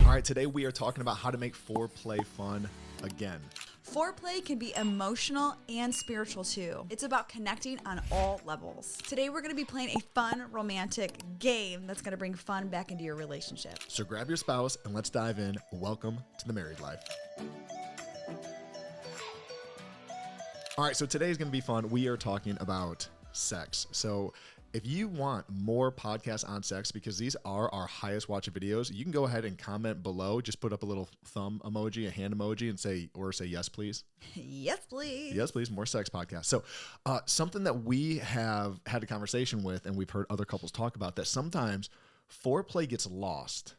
All right, today we are talking about how to make foreplay fun again. Foreplay can be emotional and spiritual too. It's about connecting on all levels. Today we're going to be playing a fun, romantic game that's going to bring fun back into your relationship. So grab your spouse and let's dive in. Welcome to the married life. All right, so today is going to be fun. We are talking about sex. So if you want more podcasts on sex, because these are our highest watched videos, you can go ahead and comment below. Just put up a little thumb emoji, a hand emoji, and say yes, please. Yes, please. Yes, please. More sex podcasts. So something that we have had a conversation with, and we've heard other couples talk about, that sometimes foreplay gets lost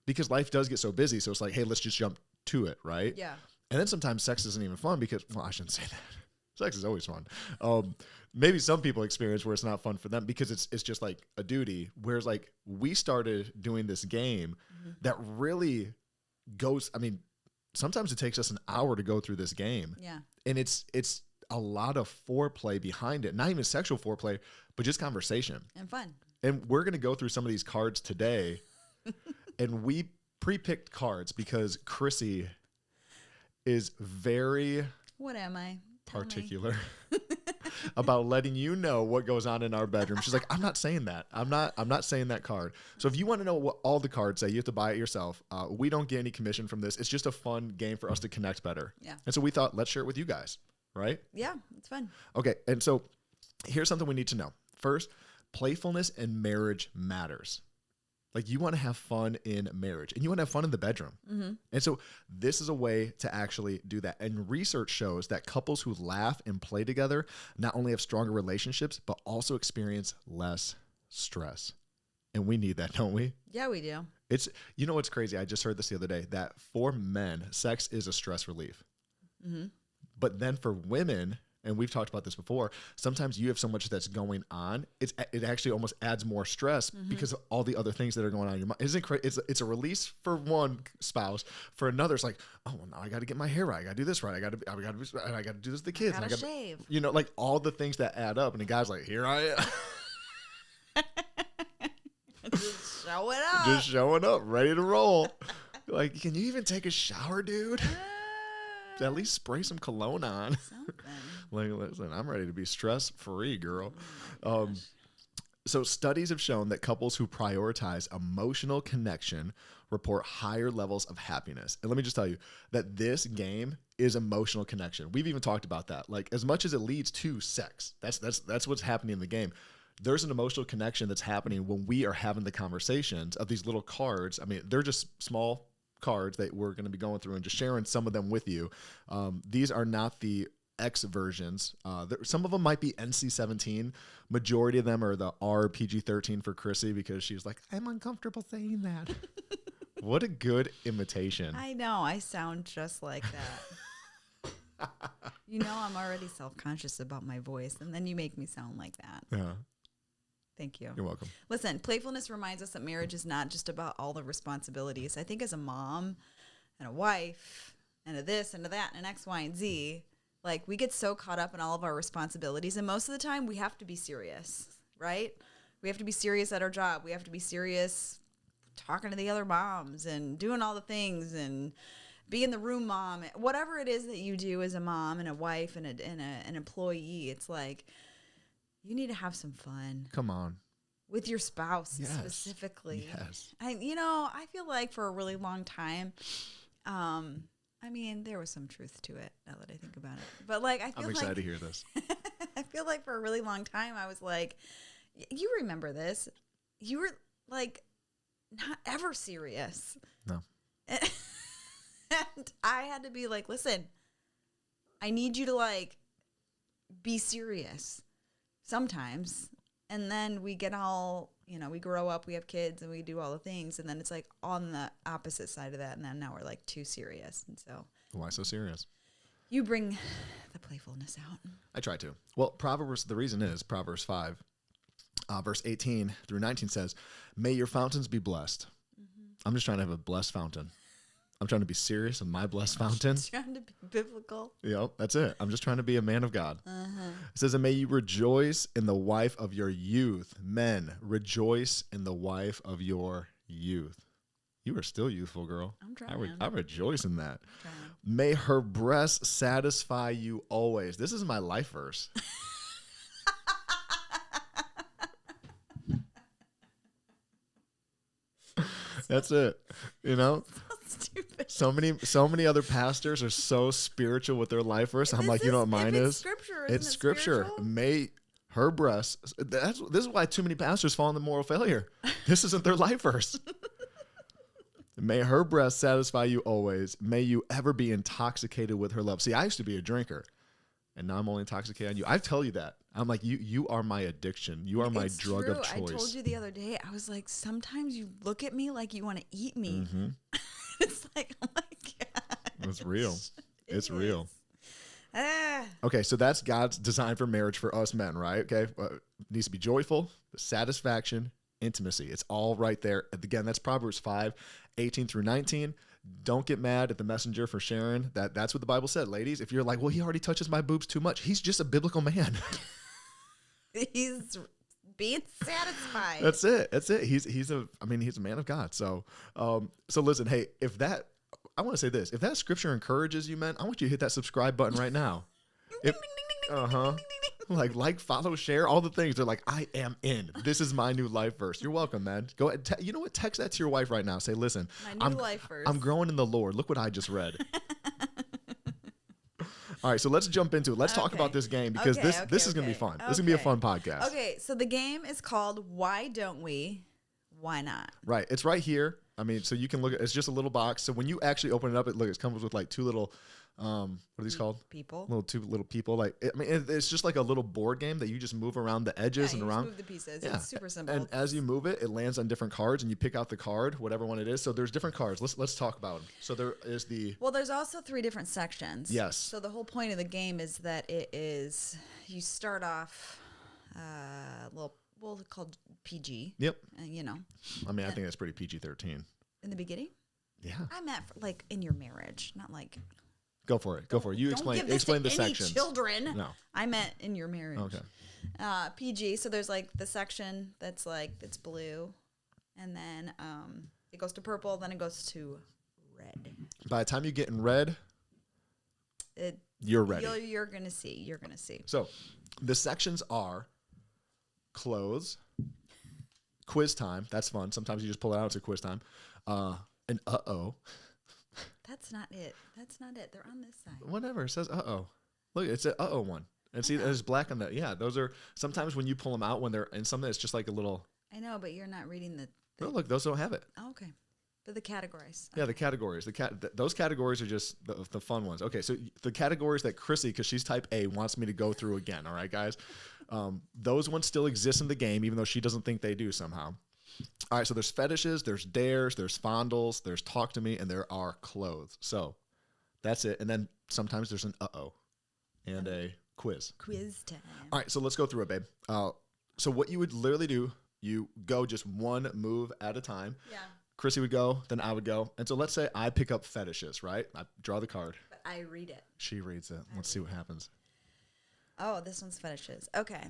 because life does get so busy. So it's like, hey, let's just jump to it, right? Yeah. And then sometimes sex isn't even fun because, well, I shouldn't say that. Sex is always fun. Maybe some people experience where it's not fun for them because it's just like a duty. Whereas like we started doing this game that really goes, I mean, sometimes it takes us an hour to go through this game. Yeah. And it's a lot of foreplay behind it. Not even sexual foreplay, but just conversation. And fun. And we're going to go through some of these cards today. And we pre-picked cards because Krissy is very... What am I? particular about letting you know what goes on in our bedroom. She's like, I'm not saying that. I'm not saying that card. So if you want to know what all the cards say, you have to buy it yourself. We don't get any commission from this. It's just a fun game for us to connect better. Yeah. And so we thought, let's share it with you guys, right? Yeah, it's fun. Okay. And so here's something we need to know. First, playfulness in marriage matters. Like you want to have fun in marriage and you want to have fun in the bedroom. And so this is a way to actually do that. And research shows that couples who laugh and play together not only have stronger relationships, but also experience less stress. And we need that, don't we? Yeah, we do. It's, you know, what's crazy. I just heard this the other day that for men, sex is a stress relief. But then for women, and we've talked about this before, sometimes you have so much that's going on, it actually almost adds more stress because of all the other things that are going on in your mind. Isn't it crazy? It's a release for one spouse. For another, it's like, oh, well, now I got to get my hair right. I got to do this right. I got to do this with the kids. I gotta shave. You know, like all the things that add up. And the guy's like, here I am. Just showing up. Just showing up, ready to roll. Like, can you even take a shower, dude? At least spray some cologne on. Like, listen, I'm ready to be stress-free, girl. So studies have shown that couples who prioritize emotional connection report higher levels of happiness. And let me just tell you that this game is emotional connection. We've even talked about that. Like, as much as it leads to sex, that's what's happening in the game. There's an emotional connection that's happening when we are having the conversations of these little cards. I mean, they're just small cards that we're going to be going through and just sharing some of them with you. These are not the X versions. Some of them might be NC-17. Majority of them are the RPG-13 for Krissy because she's like, I'm uncomfortable saying that. What a good imitation. I know. I sound just like that. You know, I'm already self-conscious about my voice, and then you make me sound like that. Yeah. Thank you. You're welcome. Listen, playfulness reminds us that marriage is not just about all the responsibilities. I think as a mom and a wife and a this and a that and an X, Y, and Z, like we get so caught up in all of our responsibilities. And most of the time we have to be serious, right? We have to be serious at our job. We have to be serious talking to the other moms and doing all the things and being the room mom. Whatever it is that you do as a mom and a wife and an employee, it's like, you need to have some fun. Come on. With your spouse specifically. Yes. I feel like for a really long time, I mean, there was some truth to it now that I think about it. But like, I'm excited to hear this. I feel like for a really long time, I was like, you remember this. You were like not ever serious. No. And I had to be like, listen, I need you to like be serious. Sometimes. And then we get all, we grow up, we have kids, and we do all the things. And then it's like on the opposite side of that. And then now we're like too serious. And so. Why so serious? You bring the playfulness out. I try to. Well, the reason is Proverbs 5, verse 18 through 19 says, may your fountains be blessed. I'm just trying to have a blessed fountain. I'm trying to be serious in my blessed fountain. Trying to be biblical. Yep, that's it. I'm just trying to be a man of God. It says, and may you rejoice in the wife of your youth. Men, rejoice in the wife of your youth. You are still youthful, girl. I'm trying. I rejoice in that. I'm trying. May her breasts satisfy you always. This is my life verse. That's it. You know? Stupid. So many other pastors are so spiritual with their life verse. I'm like, you know what mine is? Scripture, it's scripture. Spiritual? May her breasts. This is why too many pastors fall into moral failure. This isn't their life verse. May her breasts satisfy you always. May you ever be intoxicated with her love. See, I used to be a drinker, and now I'm only intoxicated on you. I tell you that. I'm like, you are my addiction. You are my drug of choice. I told you the other day, I was like, sometimes you look at me like you want to eat me. Mm-hmm. It's like, oh my God. It's real. It's real. Ah. Okay, so that's God's design for marriage for us men, right? Okay, it needs to be joyful, satisfaction, intimacy. It's all right there. Again, that's Proverbs 5:18 through 19. Don't get mad at the messenger for sharing that. That's what the Bible said, ladies. If you're like, well, he already touches my boobs too much. He's just a biblical man. He's being satisfied. That's it. That's it. He's a man of God. So listen, hey, I want to say this. If that scripture encourages you, man, I want you to hit that subscribe button right now. Like, follow, share, all the things. They're like, I am in. This is my new life verse. You're welcome, man. Go ahead. You know what? Text that to your wife right now. Say, listen, my new life verse. I'm growing in the Lord. Look what I just read. All right, so let's jump into it. Let's talk about this game because this is going to be fun. This is going to be a fun podcast. Okay, so the game is called Why Don't We? Why Not? Right. It's right here. I mean, so you can look at it's just a little box. So when you actually open it up, it comes with like two little what are these called? People. Two little people. Like it's just like a little board game that you just move around the edges and around. Just move the pieces. Yeah. It's super simple. And as you move it, it lands on different cards, and you pick out the card, whatever one it is. So there's different cards. Let's talk about them. So there is there's also 3 different sections. Yes. So the whole point of the game is that you start off called PG. Yep. You know. I mean, I think that's pretty PG-13. In the beginning? Yeah. I meant like in your marriage, not like. Go for it. You explain the sections. Children. No. I meant in your marriage. Okay. PG. So there's like the section that's like it's blue, and then it goes to purple, then it goes to red. By the time you get in red, you're ready. You're gonna see. So the sections are clothes, quiz time. That's fun. Sometimes you just pull it out. It's a quiz time. And uh-oh. That's not it. They're on this side. Whatever. It says uh-oh. Look, it's an uh-oh one. And see, there's black on that. Yeah, those are sometimes when you pull them out when they're in something, it's just like a little. I know, but you're not reading the. No, look, those don't have it. Oh, okay. But the categories. Yeah, the categories. Those categories are just the fun ones. Okay, so the categories that Krissy, because she's type A, wants me to go through again. All right, guys. Those ones still exist in the game, even though she doesn't think they do somehow. All right, so there's fetishes, there's dares, there's fondles, there's talk to me, and there are clothes. So that's it. And then sometimes there's an uh-oh and a quiz. Quiz time. All right, so let's go through it, babe. So what you would literally do, you go just one move at a time. Yeah. Krissy would go, then I would go. And so let's say I pick up fetishes, right? I draw the card. But I read it. She reads it. Let's see what happens. Oh, this one's fetishes. Okay.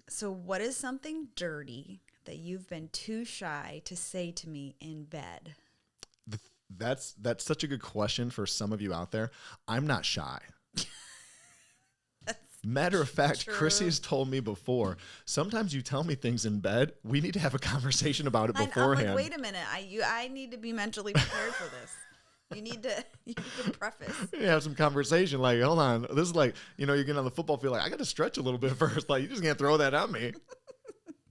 So what is something dirty that you've been too shy to say to me in bed? That's such a good question for some of you out there. I'm not shy. Matter of fact, true. Krissy's told me before, sometimes you tell me things in bed. We need to have a conversation about it beforehand. I'm like, wait a minute. I need to be mentally prepared for this. You need to preface. You have some conversation. Like, hold on. This is like, you're getting on the football field. Like, I got to stretch a little bit first. Like, you just can't throw that at me.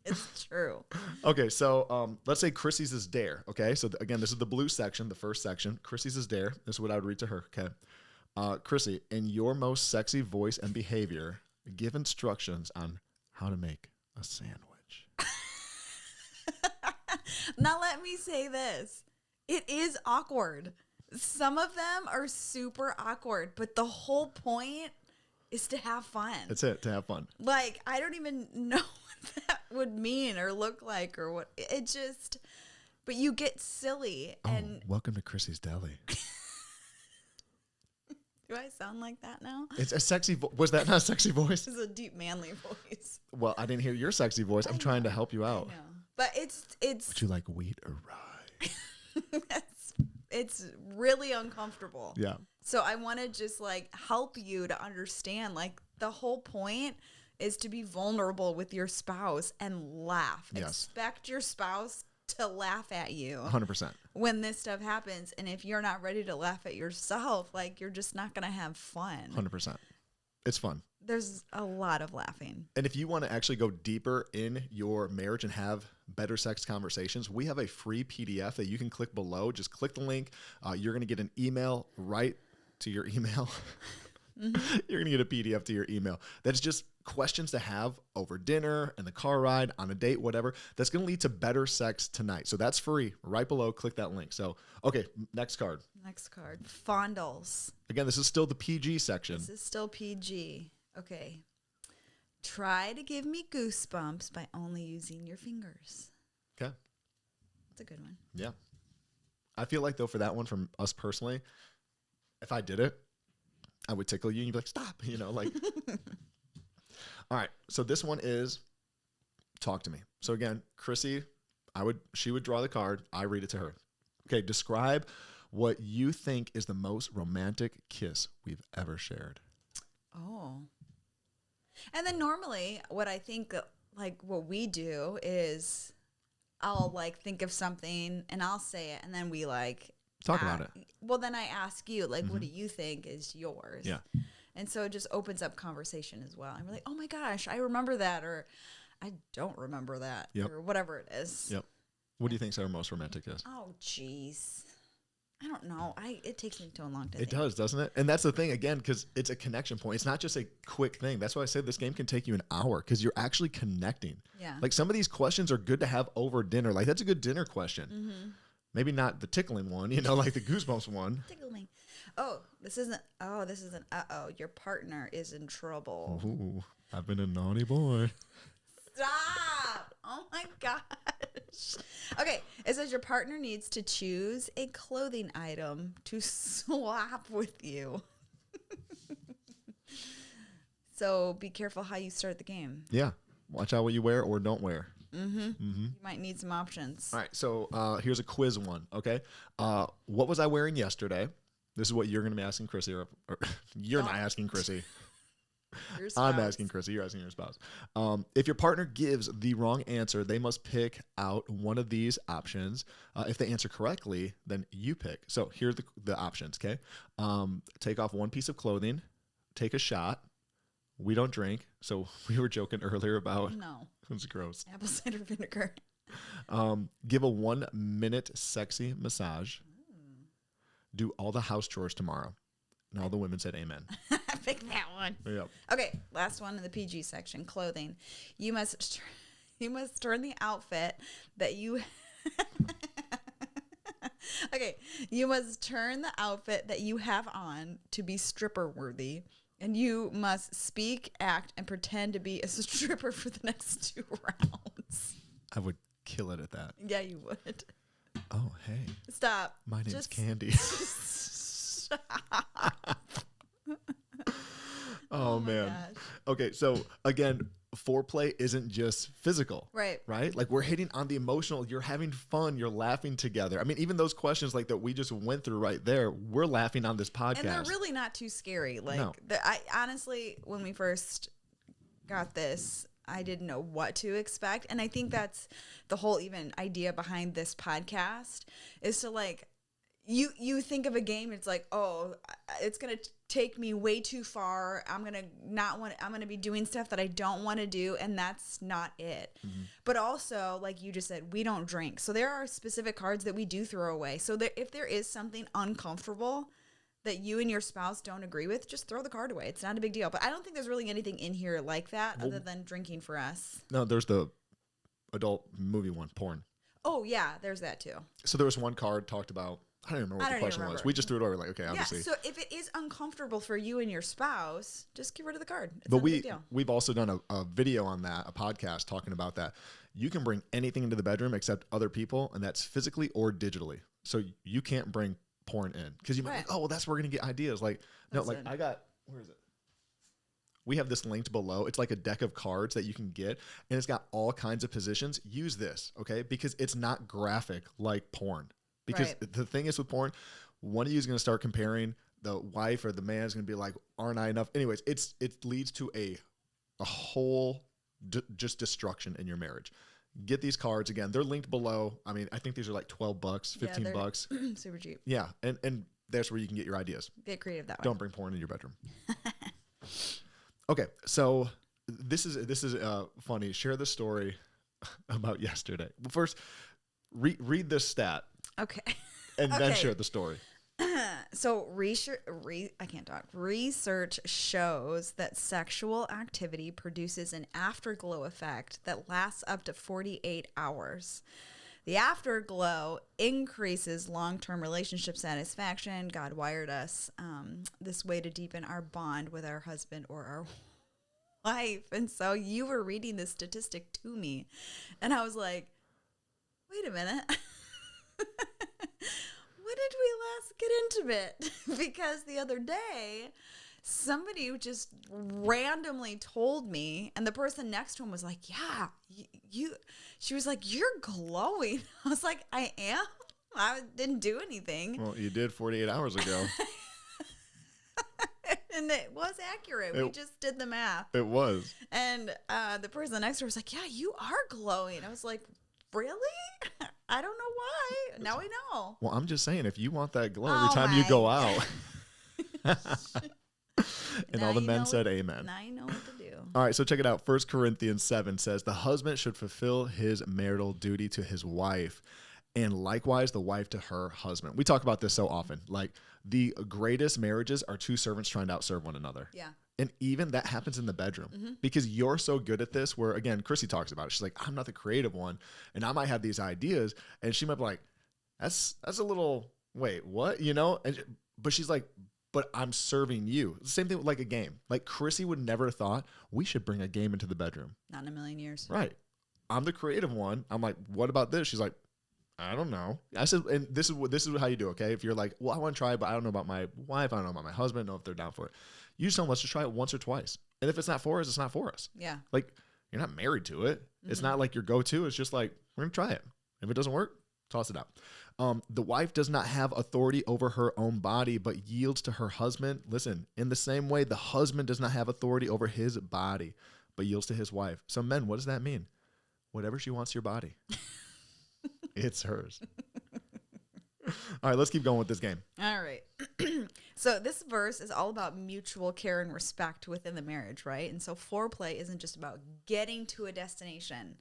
It's true. Okay, so let's say Krissy's is dare. Okay, so again, this is the blue section, the first section. Krissy's is dare. This is what I would read to her. Okay. Krissy, in your most sexy voice and behavior, give instructions on how to make a sandwich. Now let me say this. It is awkward. Some of them are super awkward, but the whole point is to have fun. That's it, to have fun. Like, I don't even know what that would mean or look like or what. It just, but you get silly. And welcome to Krissy's Deli. Do I sound like that now? It's a sexy was that not a sexy voice? It's a deep, manly voice. Well, I didn't hear your sexy voice. I'm trying to help you out. I know. But it's Would you like wheat or rye? That's it's really uncomfortable. Yeah. So I want to just like help you to understand, like, the whole point is to be vulnerable with your spouse and laugh. Yes. Expect your spouse to laugh at you 100%. when this stuff happens. And if you're not ready to laugh at yourself, like, you're just not going to have fun. 100%. It's fun. There's a lot of laughing. And if you want to actually go deeper in your marriage and have better sex conversations, we have a free PDF that you can click below. Just click the link. You're going to get an email right to your email. Mm-hmm. You're going to get a PDF to your email. That's just questions to have over dinner, in the car ride, on a date, whatever. That's going to lead to better sex tonight. So that's free. Right below, click that link. So, okay, next card. Next card. Fondles. Again, this is still the PG section. This is still PG. Okay. Try to give me goosebumps by only using your fingers. Okay. That's a good one. Yeah. I feel like, though, for that one, from us personally, if I did it, I would tickle you and you'd be like, stop, you know, like. All right. So this one is talk to me. So again, Krissy, she would draw the card. I read it to her. Okay. Describe what you think is the most romantic kiss we've ever shared. Oh. And then normally what I think, like, what we do is I'll like think of something and I'll say it and then we like talk about it. Well, then I ask you, like, what do you think is yours? Yeah. And so it just opens up conversation as well. And we're like, oh my gosh, I remember that, or I don't remember that, or whatever it is. Yep. What do you think is our most romantic kiss? Oh, geez. I don't know. It takes me too long to think. It does, doesn't it? And that's the thing, again, because it's a connection point. It's not just a quick thing. That's why I said this game can take you an hour, because you're actually connecting. Yeah. Like, some of these questions are good to have over dinner. Like, that's a good dinner question. Mm-hmm. Maybe not the tickling one, you know, like the goosebumps one. Tickling. This isn't, your partner is in trouble. Ooh, I've been a naughty boy. Stop. Oh my gosh. Okay. It says your partner needs to choose a clothing item to swap with you. So be careful how you start the game. Yeah. Watch out what you wear or don't wear. Mm-hmm. Mm-hmm. You might need some options. All right. So here's a quiz one. Okay. What was I wearing yesterday? This is what you're going to be asking Krissy. Or you're not asking Krissy. I'm asking Krissy. You're asking your spouse. If your partner gives the wrong answer, they must pick out one of these options. If they answer correctly, then you pick. So here are the options, okay? Take off one piece of clothing. Take a shot. We don't drink. So we were joking earlier about... No. It's gross. Apple cider vinegar. Give a 1 minute sexy massage. Do all the house chores tomorrow. And all the women said amen. Pick that one. Yep. Okay, last one in the PG section, clothing. You must turn the outfit that you Okay, you must turn the outfit that you have on to be stripper worthy, and you must speak, act, and pretend to be a stripper for the next 2 rounds. I would kill it at that. Yeah, you would. Oh, hey. Stop. My name's Candy. Stop. Oh man. Gosh. Okay, so again, foreplay isn't just physical. Right. Right? Like, we're hitting on the emotional. You're having fun. You're laughing together. I mean, even those questions like that we just went through right there, we're laughing on this podcast. And they're really not too scary. Like, no. I honestly, when we first got this, I didn't know what to expect. And I think that's the whole even idea behind this podcast, is to, like, you think of a game, it's like, oh, it's going to take me way too far. I'm going to be doing stuff that I don't want to do. And that's not it. Mm-hmm. But also, like you just said, we don't drink. So there are specific cards that we do throw away. So if there is something uncomfortable that you and your spouse don't agree with, just throw the card away. It's not a big deal. But I don't think there's really anything in here like that other than drinking for us. No, there's the adult movie one, porn. Oh, yeah, there's that too. So there was one card talked about, I don't remember what the question was. We just threw it over like, okay, obviously. Yeah, so if it is uncomfortable for you and your spouse, just get rid of the card. It's but not a big deal. We've also done a video on that, a podcast talking about that. You can bring anything into the bedroom except other people, and that's physically or digitally. So you can't bring porn in, because you might be like, oh, well, that's where we're going to get ideas. Like, no, like I got, where is it? We have this linked below. It's like a deck of cards that you can get, and it's got all kinds of positions. Use this, okay? Because it's not graphic like porn. Because Right. the thing is with porn, one of you is going to start comparing. The wife or the man is going to be like, aren't I enough? Anyways, it leads to a whole just destruction in your marriage. Get these cards again. They're linked below. I mean, I think these are like $12, $15. Super cheap. Yeah. And that's where you can get your ideas. Get creative that way. Don't bring porn in your bedroom. Okay. So this is funny. Share the story about yesterday. Well, first, read this stat. Okay. And then share the story. So I can't talk. Research shows that sexual activity produces an afterglow effect that lasts up to 48 hours. The afterglow increases long-term relationship satisfaction. God wired us this way to deepen our bond with our husband or our wife. And so you were reading this statistic to me, and I was like, wait a minute. When did we last get intimate? Because the other day, somebody just randomly told me, and the person next to him was like, yeah, she was like, you're glowing. I was like, I am? I didn't do anything. Well, you did 48 hours ago. And it was accurate. We just did the math. It was. And the person next to her was like, yeah, you are glowing. I was like, really? I don't know why. Now we know. Well, I'm just saying, if you want that glow every time you go out. And all the men said amen. Now you know what to do. All right, so check it out. 1 Corinthians 7 says, the husband should fulfill his marital duty to his wife, and likewise the wife to her husband. We talk about this so often. Like, the greatest marriages are two servants trying to outserve one another. Yeah. And even that happens in the bedroom because you're so good at this where, again, Krissy talks about it. She's like, I'm not the creative one. And I might have these ideas. And she might be like, that's a little, wait, what? You know? But she's like, but I'm serving you. Same thing with like a game. Like Krissy would never have thought we should bring a game into the bedroom. Not in a million years. Right. I'm the creative one. I'm like, what about this? She's like, I don't know. I said, and this is how you do, okay? If you're like, well, I want to try it, but I don't know about my wife. I don't know about my husband. I don't know if they're down for it. You just tell them, let's just try it once or twice. And if it's not for us, it's not for us. Yeah. Like, you're not married to it. It's not like your go-to. It's just like, we're going to try it. If it doesn't work, toss it out. The wife does not have authority over her own body, but yields to her husband. Listen, in the same way, the husband does not have authority over his body, but yields to his wife. So men, what does that mean? Whatever she wants your body. It's hers. All right, let's keep going with this game. All right. So this verse is all about mutual care and respect within the marriage, right? And so foreplay isn't just about getting to a destination,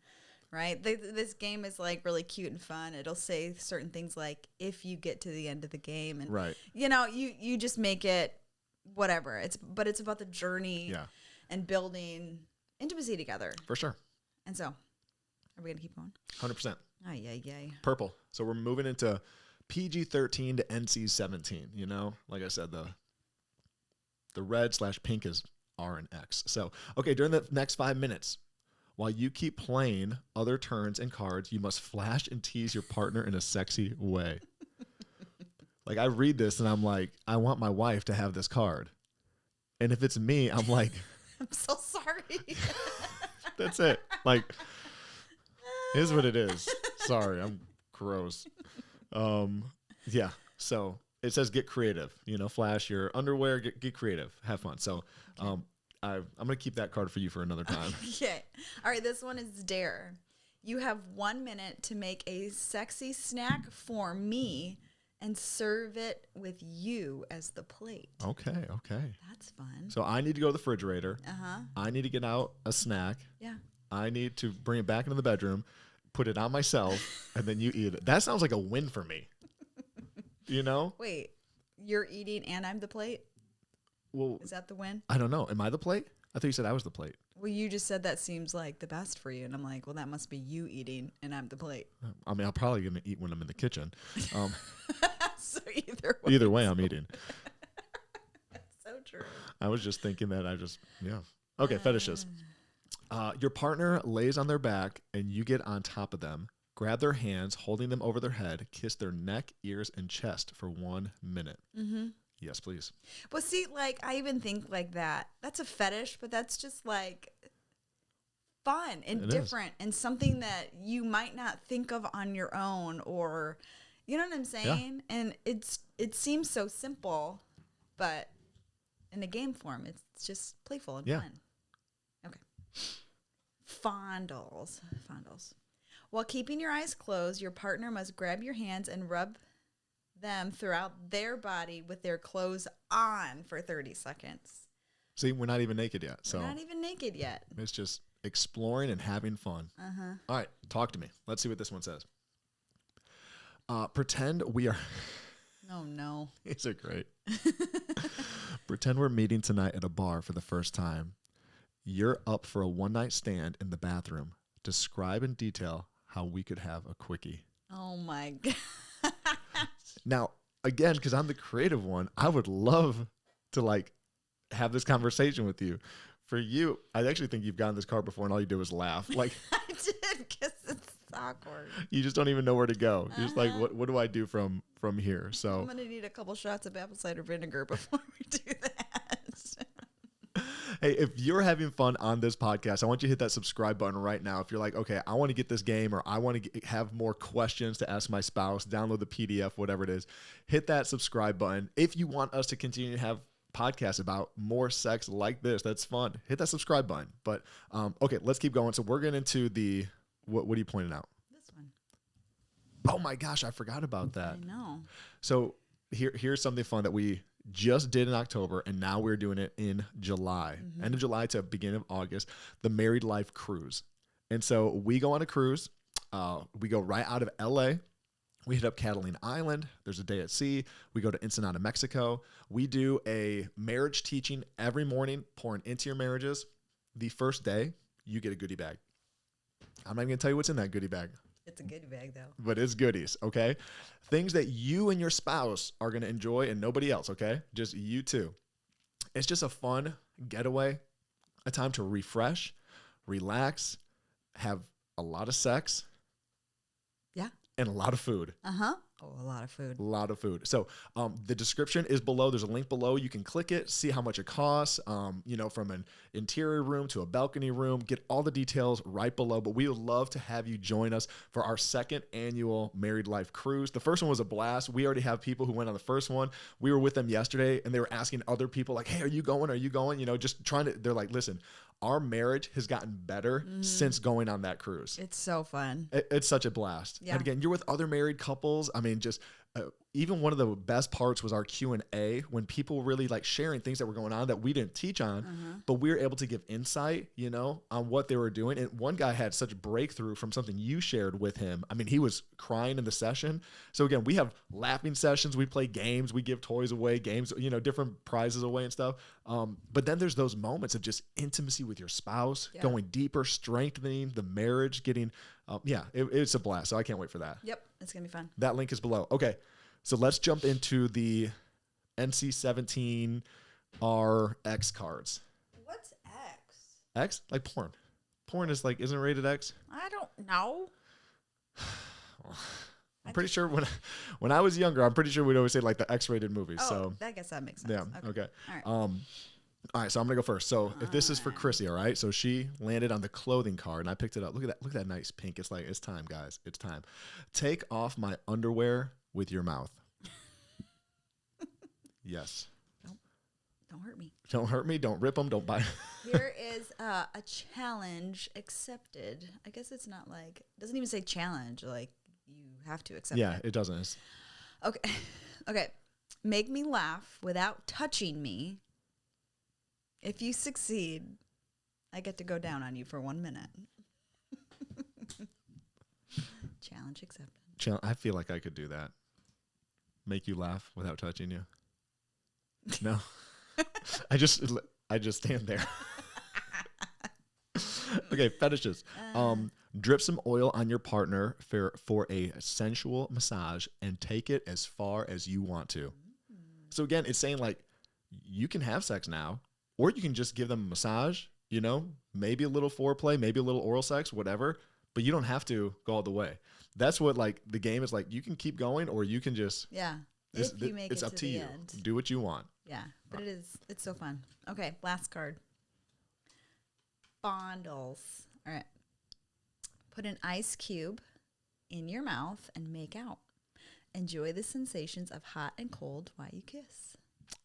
right? This game is like really cute and fun. It'll say certain things like, if you get to the end of the game. And, right. you know, you just make it whatever. But it's about the journey and building intimacy together. For sure. And so, are we going to keep going? 100%. Ay, ay, ay. Purple. So we're moving into PG-13 to NC-17, you know? Like I said, the red/pink is R and X. So, okay, during the next 5 minutes, while you keep playing other turns and cards, you must flash and tease your partner in a sexy way. Like, I read this and I'm like, I want my wife to have this card. And if it's me, I'm like... I'm so sorry. That's it. Like, here's what it is. Sorry, I'm gross. Yeah. So it says get creative. You know, flash your underwear. Get creative. Have fun. So, I'm gonna keep that card for you for another time. Okay. All right. This one is dare. You have 1 minute to make a sexy snack for me and serve it with you as the plate. Okay. That's fun. So I need to go to the refrigerator. Uh-huh. I need to get out a snack. Yeah. I need to bring it back into the bedroom, put it on myself, and then you eat it. That sounds like a win for me. You know? Wait, you're eating and I'm the plate? Well, is that the win? I don't know. Am I the plate? I thought you said I was the plate. Well, you just said that seems like the best for you. And I'm like, well, that must be you eating and I'm the plate. I mean, I'm probably going to eat when I'm in the kitchen. So either way, I'm eating. So true. I was just thinking that Okay, fetishes. Your partner lays on their back and you get on top of them, grab their hands, holding them over their head, kiss their neck, ears, and chest for 1 minute. Mm-hmm. Yes, please. Well, see, like, I even think like that. That's a fetish, but that's just like fun and different and something that you might not think of on your own, or, You know what I'm saying? Yeah. And it seems so simple, but in a game form, it's just playful and fun. Okay. Fondles. While keeping your eyes closed, your partner must grab your hands and rub them throughout their body with their clothes on for 30 seconds. See, we're not even naked yet. We're not even naked yet. It's just exploring and having fun. Uh-huh. All right, talk to me. Let's see what this one says. Pretend we are... Oh, no. These are great. Pretend we're meeting tonight at a bar for the first time. You're up for a one-night stand in the bathroom. Describe in detail how we could have a quickie. Oh, my God. Now, again, because I'm the creative one, I would love to, like, have this conversation with you. For you, I actually think you've gotten this card before and all you do is laugh. Like I did, because it's awkward. You just don't even know where to go. You're just like, what do I do from here? So I'm going to need a couple shots of apple cider vinegar before we do that. Hey, if you're having fun on this podcast, I want you to hit that subscribe button right now. If you're like, okay, I want to get this game, or I want to have more questions to ask my spouse, download the PDF, whatever it is, hit that subscribe button. If you want us to continue to have podcasts about more sex like this, that's fun, hit that subscribe button. But okay, let's keep going. So we're getting into the, what are you pointing out? This one. Oh my gosh, I forgot about that. I know. So here's something fun that we just did in October, and now we're doing it in July, end of July to beginning of August, the Married Life Cruise. And so we go on a cruise. We go right out of LA. We hit up Catalina Island. There's a day at sea. We go to Ensenada, Mexico. We do a marriage teaching every morning, pouring into your marriages. The first day, you get a goodie bag. I'm not even going to tell you what's in that goodie bag. It's a goodie bag, though. But it's goodies, okay? Things that you and your spouse are going to enjoy and nobody else, okay? Just you two. It's just a fun getaway, a time to refresh, relax, have a lot of sex. Yeah. And a lot of food. Uh-huh. Oh, a lot of food. A lot of food. So the description is below. There's a link below. You can click it, see how much it costs, from an interior room to a balcony room. Get all the details right below. But we would love to have you join us for our second annual Married Life Cruise. The first one was a blast. We already have people who went on the first one. We were with them yesterday, and they were asking other people, like, hey, are you going? Are you going? Just trying to, they're like, listen, our marriage has gotten better since going on that cruise. It's so fun. It's such a blast. Yeah. And again, you're with other married couples. I mean, just even one of the best parts was our Q&A, when people really like sharing things that were going on that we didn't teach on, but we were able to give insight, on what they were doing. And one guy had such a breakthrough from something you shared with him. I mean, he was crying in the session. So again, we have laughing sessions. We play games. We give toys away, games, different prizes away and stuff. But then there's those moments of just intimacy with your spouse, going deeper, strengthening the marriage, getting, it's a blast. So I can't wait for that. Yep. It's going to be fun. That link is below. Okay. So let's jump into the NC-17 RX cards. What's X? X? Like porn. Porn is like, isn't it rated X? I don't know. I'm pretty sure when I was younger, I'm pretty sure we'd always say like the X-rated movies. Oh, so I guess that makes sense. Yeah. Okay. All right. All right, so I'm gonna go first. So if this is for Krissy, all right. So she landed on the clothing card, and I picked it up. Look at that nice pink. It's like, it's time, guys. It's time. Take off my underwear with your mouth. Yes. Don't hurt me. Don't hurt me. Don't rip them. Don't bite. Here is a challenge accepted. I guess it's not like, it doesn't even say challenge. Like, you have to accept it. Yeah, it doesn't. Okay. Okay. Make me laugh without touching me. If you succeed, I get to go down on you for 1 minute. Challenge accepted. I feel like I could do that. Make you laugh without touching you. No. I just stand there. Okay, fetishes. Drip some oil on your partner for a sensual massage and take it as far as you want to. So again, it's saying like, you can have sex now, or you can just give them a massage, maybe a little foreplay, maybe a little oral sex, whatever, but you don't have to go all the way. That's what like the game is like. You can keep going, or you can just, if you make it's it up to the you. end. Do what you want. Yeah, but it's so fun. Okay, last card. Fondles. All right. Put an ice cube in your mouth and make out. Enjoy the sensations of hot and cold while you kiss.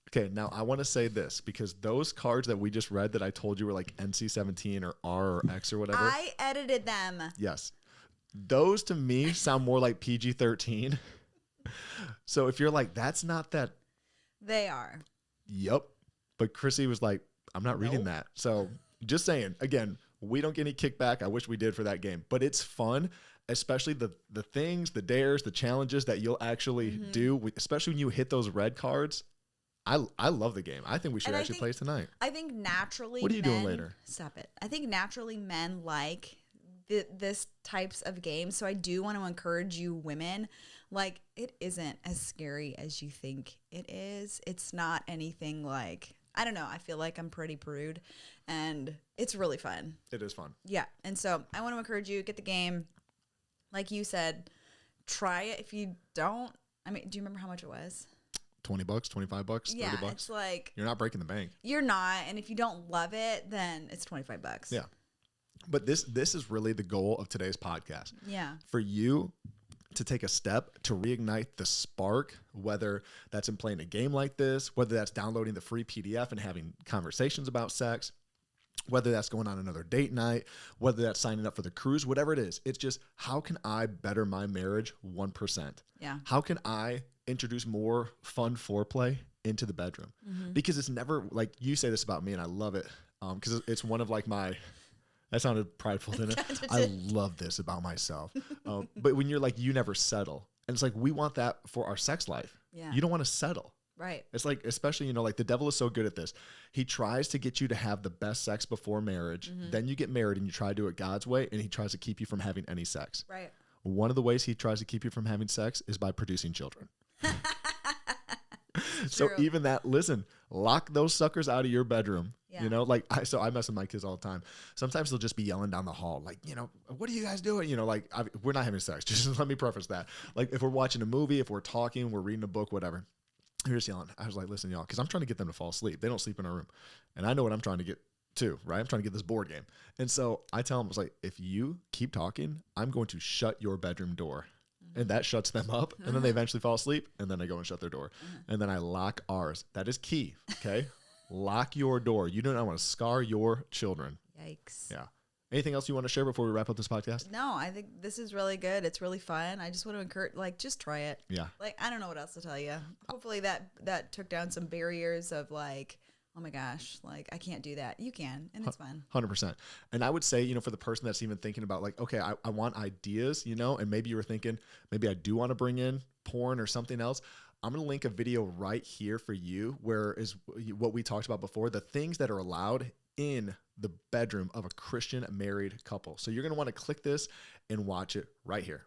Okay, now I want to say this because those cards that we just read that I told you were like NC-17 or R or X or whatever. I edited them. Yes. Those to me sound more like PG-13. So if you're like, that's not that. They are. Yep. But Krissy was like, I'm not reading that. So just saying, again, we don't get any kickback. I wish we did for that game. But it's fun, especially the things, the dares, the challenges that you'll actually do, especially when you hit those red cards. I love the game. I think we should actually play it tonight. I think naturally What are you doing later? Stop it. I think naturally men like this types of games. So I do want to encourage you women, like, it isn't as scary as you think it is. It's not anything like, I don't know. I feel like I'm pretty prude and it's really fun. It is fun. Yeah. And so I want to encourage you, get the game. Like you said, try it. If you don't, I mean, do you remember how much it was? $20, $25, $30. Yeah, it's like, you're not breaking the bank. You're not. And if you don't love it, then it's $25. Yeah. But this is really the goal of today's podcast. Yeah. For you to take a step to reignite the spark, whether that's in playing a game like this, whether that's downloading the free PDF and having conversations about sex, whether that's going on another date night, whether that's signing up for the cruise, whatever it is. It's just, how can I better my marriage 1%? Yeah. How can I introduce more fun foreplay into the bedroom? Because it's never, like, you say this about me and I love it because it's one of like my, that sounded prideful, didn't it? I love this about myself. But when you're like, you never settle. And it's like, we want that for our sex life. Yeah. You don't want to settle. Right. It's like, especially, like the devil is so good at this. He tries to get you to have the best sex before marriage. Then you get married and you try to do it God's way. And he tries to keep you from having any sex. Right. One of the ways he tries to keep you from having sex is by producing children. So even that, listen, lock those suckers out of your bedroom. Yeah. Like I mess with my kids all the time. Sometimes they'll just be yelling down the hall, like, what are you guys doing? Like, we're not having sex. Just let me preface that. Like, if we're watching a movie, if we're talking, we're reading a book, whatever, they're just yelling. I was like, listen, y'all, because I'm trying to get them to fall asleep. They don't sleep in our room. And I know what I'm trying to get to, right? I'm trying to get this board game. And so I tell them, I was like, if you keep talking, I'm going to shut your bedroom door. And that shuts them up. And then they eventually fall asleep. And then I go and shut their door. And then I lock ours. That is key. Okay. Lock your door. You do not want to scar your children. Yikes. Yeah. Anything else you want to share before we wrap up this podcast? No, I think this is really good. It's really fun. I just want to encourage, like, just try it. Yeah. Like, I don't know what else to tell you. Hopefully that took down some barriers of like, oh my gosh, like, I can't do that. You can, and it's fun. 100%. And I would say, for the person that's even thinking about like, okay, I want ideas, and maybe you were thinking, maybe I do want to bring in porn or something else. I'm going to link a video right here for you where is what we talked about before, the things that are allowed in the bedroom of a Christian married couple. So you're going to want to click this and watch it right here.